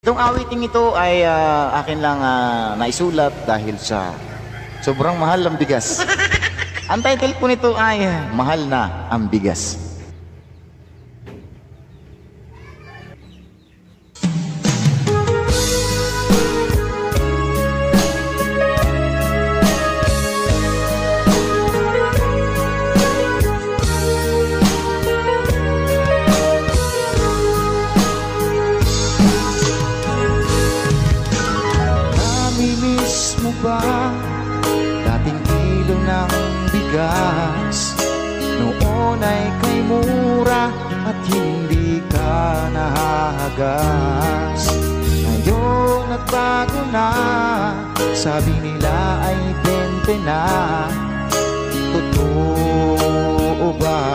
Itong awiting ito ay akin lang naisulat dahil sa sobrang mahal ang bigas. Ang title po nito ay Mahal na ang Bigas. Mo ba dating kilo ng bigas noon ay kay mura at hindi ka nahahagas? Ngayon nagbago na, sabi nila ay 20 na. Totoo ba?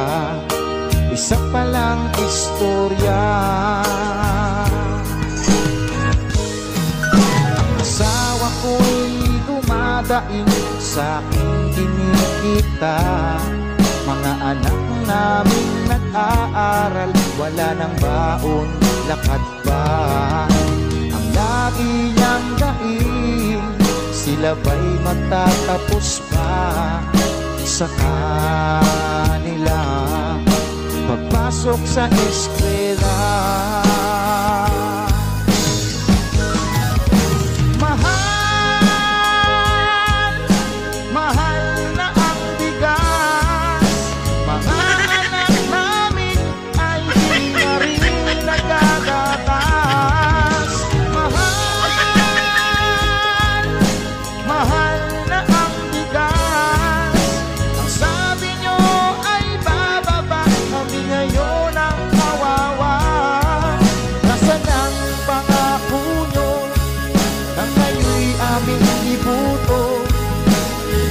Isa palang istorya. Asawa ko'y dumadaing sa aking kinikita. Mga anak namin nag-aaral, wala nang baon, lakad ba? Ang lagi niyang daing, sila ba'y magtatapos pa sa kanila pagpasok sa eskwela?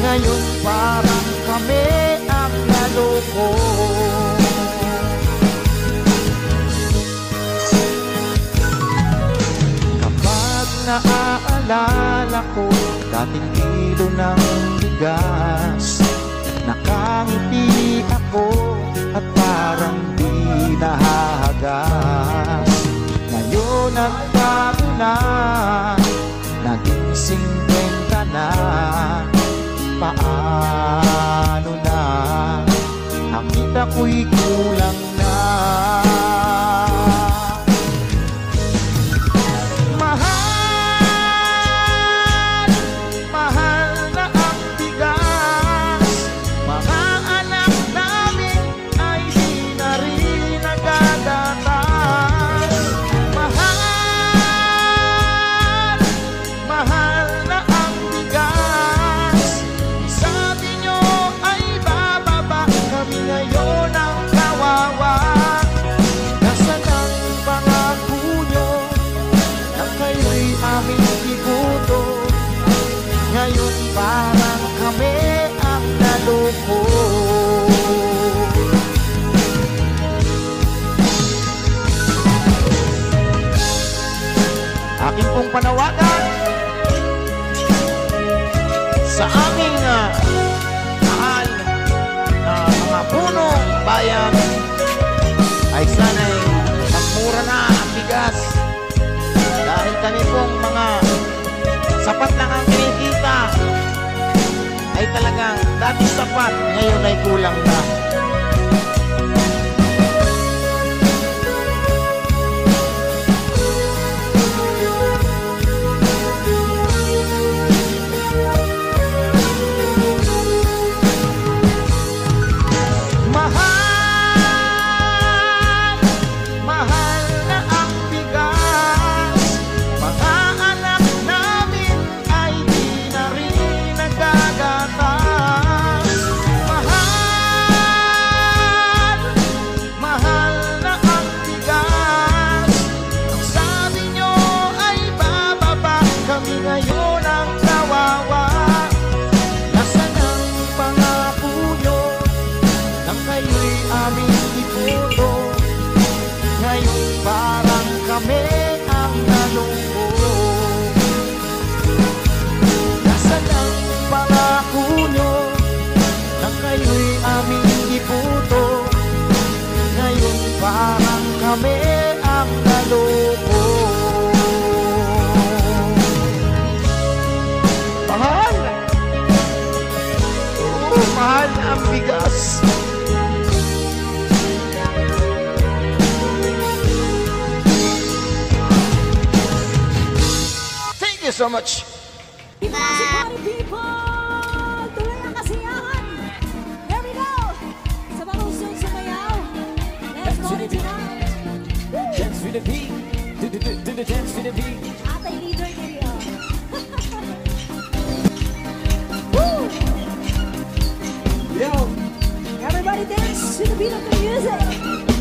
Ngayon parang kami ang naloko. Kapag naaalala ko dating kilo ng bigas, nakangiti ako at parang di nahahagas. Ngayon nagbago na, naging 50 na. Paano na? Ang kita ko'y kulang na. Mahal, mahal na ang bigas. Mga anak namin ay di na rin nagagatas. Mahal, mahal na ang bigas. Ngayon ang kawawa. Nasaan ang pangako nyo na kayo'y aming ibuto? Ngayon parang kami ang naloko. Aking pong panawagan sa aming mahal mga punong bayan ay sana'y magmura na ang bigas, dahil kami pong mga sapat lang ang kinikita ay talagang dati sapat, ngayon ay kulang na. Mahal Thank you so much. Dito na si Party People! Tuloy ang kasiyahan! Here we go! Sa mga gustong sumayaw, let's party tonight! Dance to the beat, do the dance to the beat. Atay leader niyo. Woo! Yo, Everybody dance to the beat of the music!